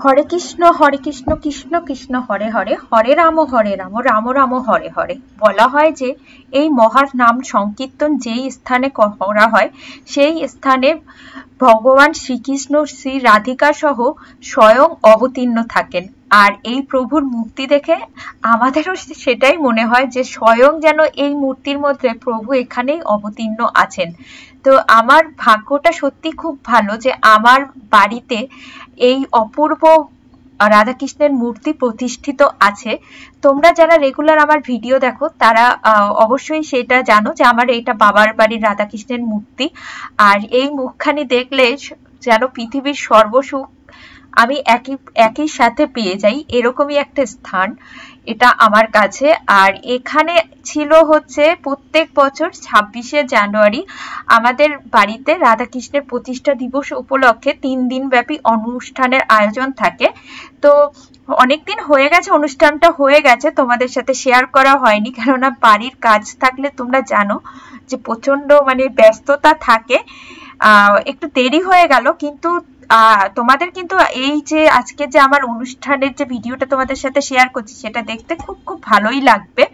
হরে কৃষ্ণ কৃষ্ণ কৃষ্ণ হরে হরে, হরে রাম রাম রাম হরে হরে। বলা হয় যে এই মহার নাম সংকীর্তন যেই স্থানে করা হয় সেই স্থানে ভগবান শ্রীকৃষ্ণ শ্রী রাধিকা সহ স্বয়ং অবতীর্ণ থাকেন। আর এই প্রভুর মূর্তি দেখে আমাদেরও সেটাই মনে হয় যে স্বয়ং যেন এই মূর্তির মধ্যে প্রভু এখানেই অবতীর্ণ আছেন। তো আমার ভাগ্যটা সত্যি খুব ভালো যে আমার বাড়িতে এই অপূর্ব রাধাকৃষ্ণের মূর্তি প্রতিষ্ঠিত আছে। তোমরা যারা রেগুলার আমার ভিডিও দেখো তারা অবশ্যই সেটা জানো যে আমার এটা বাবার বাড়ির রাধাকৃষ্ণের মূর্তি। আর এই মুখখানি দেখলে যেন পৃথিবীর সর্বসুখ আমি একই সাথে পেয়ে যাই, এরকমই একটা স্থান এটা আমার কাছে। আর এখানে ছিল হচ্ছে প্রত্যেক বছর 26শে জানুয়ারি আমাদের বাড়িতে রাধাকৃষ্ণের প্রতিষ্ঠা দিবস উপলক্ষে 3 দিন ব্যাপী অনুষ্ঠানের আয়োজন থাকে। তো অনেকদিন হয়ে গেছে, অনুষ্ঠানটা হয়ে গেছে, তোমাদের সাথে শেয়ার করা হয়নি, কেননা বাড়ির কাজ থাকলে তোমরা জানো যে প্রচন্ড ব্যস্ততা থাকে, একটু দেরি হয়ে গেল। কিন্তু তোমাদের কিন্তু এই যে আজকে যে আমার অনুষ্ঠানের যে ভিডিওটা তোমাদের সাথে শেয়ার করছি সেটা দেখতে খুব খুব ভালোই লাগবে।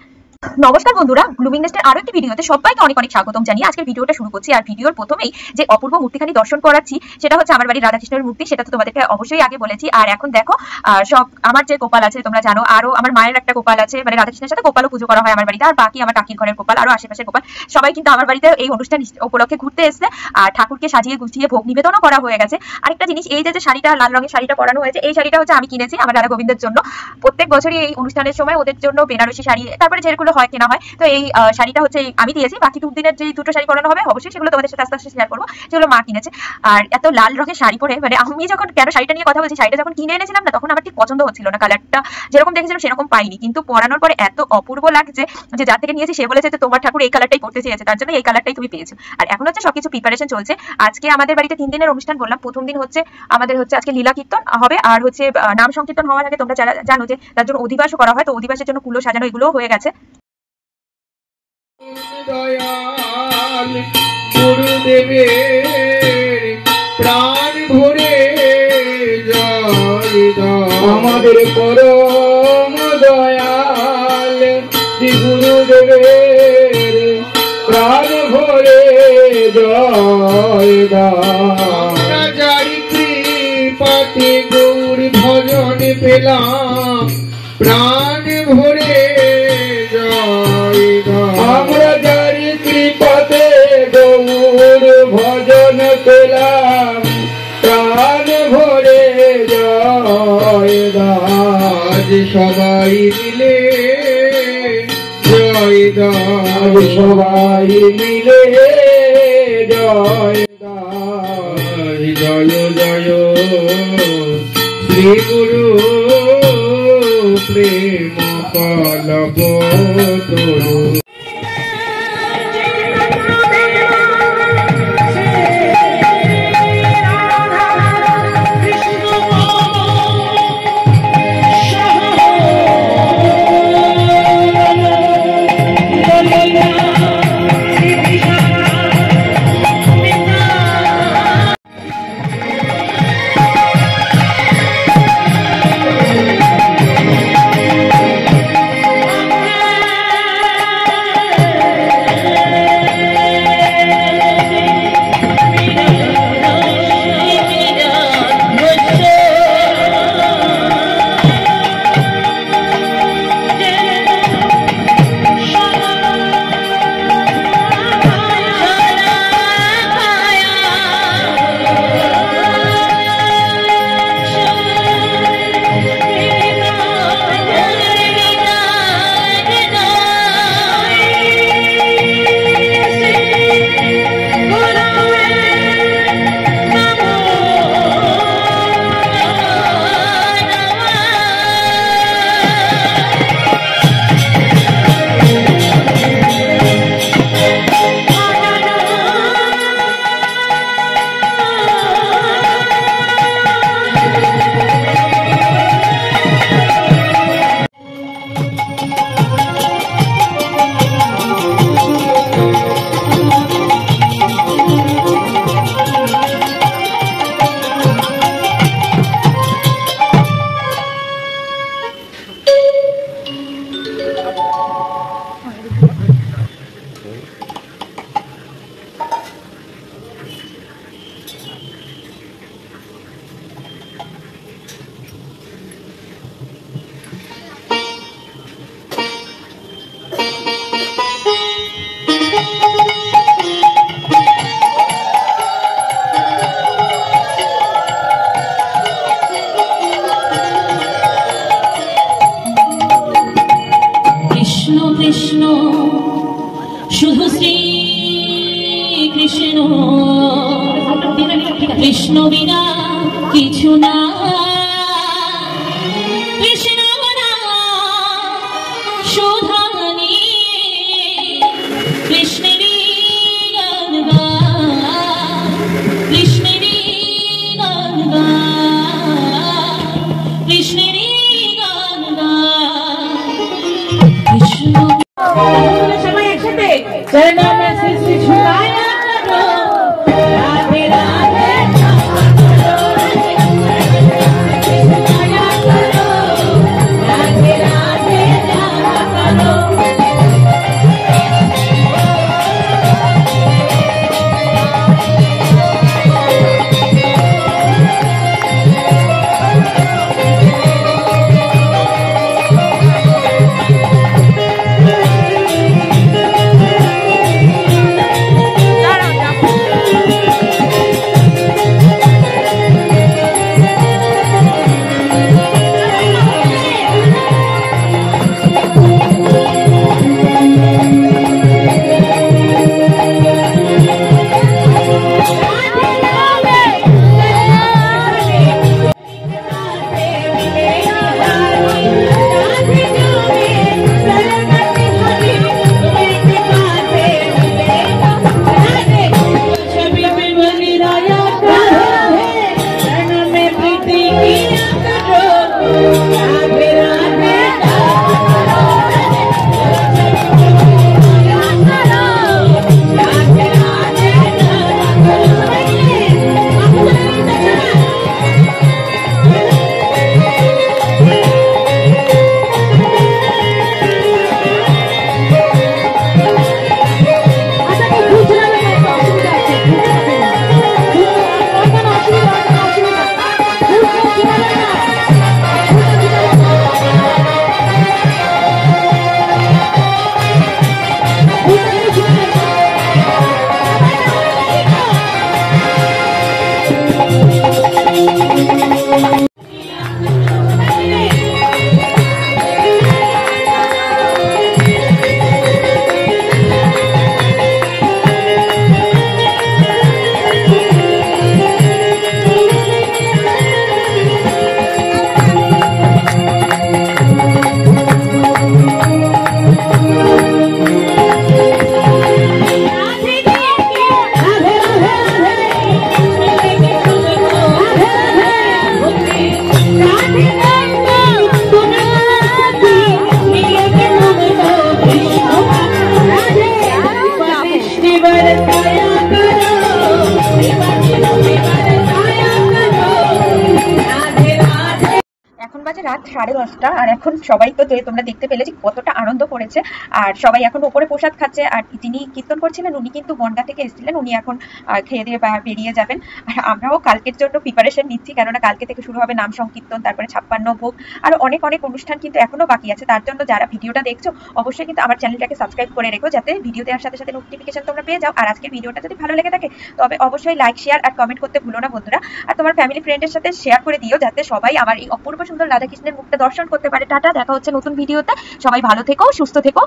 নমস্কার বন্ধুরা, ব্লুমিং নেস্টের আরো একটি ভিডিওতে সবাইকে অনেক অনেক স্বাগতম জানিয়ে আজকের ভিডিওটা শুরু করছি। আর ভিডিওর প্রথমেই যে অপূর্ব মূর্তিখানি দর্শন করাচ্ছি সেটা হচ্ছে আমার বাড়ির রাধাকৃষ্ণের মূর্তি, সেটা তো তোমাদেরকে অবশ্যই আগে বলেছি। আর এখন দেখো সব আমার যে গোপাল আছে তোমরা জানো, আরো আমার মায়ের একটা গোপাল আছে, রাধাকৃষ্ণের সাথে গোপালও পুজো করা হয় আমার বাড়িতে। আর বাকি আমার কাকির ঘরের গোপাল, আরো আশেপাশের গোপাল সবাই কিন্তু আমার বাড়িতে এই অনুষ্ঠান উপলক্ষে ঘুরতে এসেছে। আর ঠাকুরকে সাজিয়ে গুছিয়ে ভোগ নিবেদনও করা হয়ে গেছে। আরেকটা জিনিস, এই যে শাড়িটা লাল রঙের শাড়িটা পরানো হয়েছে, এই শাড়িটা হচ্ছে আমি কিনেছি আমার রাধা গোবিন্দের জন্য। প্রত্যেক বছরই এই অনুষ্ঠানের সময় ওদের জন্য বেনারসি শাড়ি তারপরে যেগুলো হয় কেনা হয়, তো এই শাড়িটা হচ্ছে আমি দিয়েছি। বাকি 2 দিনের যে 2টো শাড়ি পরানো হবে অবশ্যই সেগুলো তোমাদের সাথে আস্তে আস্তে শেয়ার করবো, যেগুলো মা কিনেছে। আর এত লাল রঙের শাড়ি পরে আমি যখন কেন শাড়িটা নিয়ে কথা বলছি, শাড়িটা যখন কিনে এনেছিলাম না তখন আমার ঠিক পছন্দ হচ্ছিল না, কালারটা যেরকম দেখেছিলাম সেরকম পাইনি, কিন্তু পরানোর পরে এত অপূর্ব লাগছে যে যার থেকে নিয়েছি সে বলেছে যে তোমার ঠাকুর এই কালারটাই পড়তে চেয়েছে, তার জন্য এই কালারটাই তুমি পেয়েছো। আর এখন হচ্ছে সবকিছু প্রিপারেশন চলছে। আজকে আমাদের বাড়িতে 3 দিনের অনুষ্ঠান বললাম। প্রথম দিন হচ্ছে আমাদের আজকে লীলা কীর্তন হবে, আর নাম সংকীর্তন হওয়ার আগে তোমরা যারা জানো যে তার জন্য অধিবাসও করা হয়, তো অধিবাসের জন্য কুলো সাজানো এগুলো হয়ে গেছে। দয়াল গুরুদেবের প্রাণ ভরে জয় আমাদের পরম দয়াল শ্রী গুরুদেবের প্রাণ ভরে জয় আমরা যারি কৃপাতে গৌর ভজন পেলাম প্রাণ ভরে আমরা যারি কৃপাতে গৌর ভজন পেলাম প্রাণ ভরে জয় দাস সবাই মিলে জয় দাস সবাই মিলে জয় দাস জয় জয় শ্রী গুরু প্রেম কলব তোরু। কৃষ্ণ বিনা কিছু না, কৃষ্ণ না শোধানি, কৃষ্ণেরই গান গা, কৃষ্ণেরই গান গা, কৃষ্ণেরই গান গা, কৃষ্ণ। সবাই একসাথে চরণা মে সৃষ্টি ঝুলায়া করো, রাধে রাধে বাজে রাত 10:30 আর এখন সবাই তো তোমরা দেখতে পেলে যে কতটা আনন্দ করেছে আর সবাই এখন উপরে প্রসাদ খাচ্ছে আর যিনি কীর্তন করছিলেন উনি কিন্তু বনগা থেকে এসেছিলেন, উনি এখন খেয়ে দিয়ে বেরিয়ে যাবেন। আর আমরাও কালকের জন্য প্রিপারেশন নিচ্ছি, কেননা কালকে থেকে শুরু হবে নাম সংকীর্তন, তারপরে 56 ভোগ আর অনেক অনেক অনুষ্ঠান কিন্তু এখনো বাকি আছে। তার জন্য যারা ভিডিওটা দেখছো অবশ্যই কিন্তু আমার চ্যানেলটাকে সাবস্ক্রাইব করে রেখো যাতে ভিডিও দেওয়ার সাথে সাথে নোটিফিকেশন তোমরা পেয়ে যাও। আর আজকের ভিডিওটা যদি ভালো লেগে থাকে তবে অবশ্যই লাইক শেয়ার আর কমেন্ট করতে ভুলো না বন্ধুরা, আর তোমার ফ্যামিলি ফ্রেন্ডের সাথে শেয়ার করে দিও যাতে সবাই আমার এই অপূর্ব সুন্দর রাধাকৃষ্ণের মুখটা দর্শন করতে পারে। টাটা, দেখা হচ্ছে নতুন ভিডিওতে, সবাই ভালো থেকো, সুস্থ থেকো।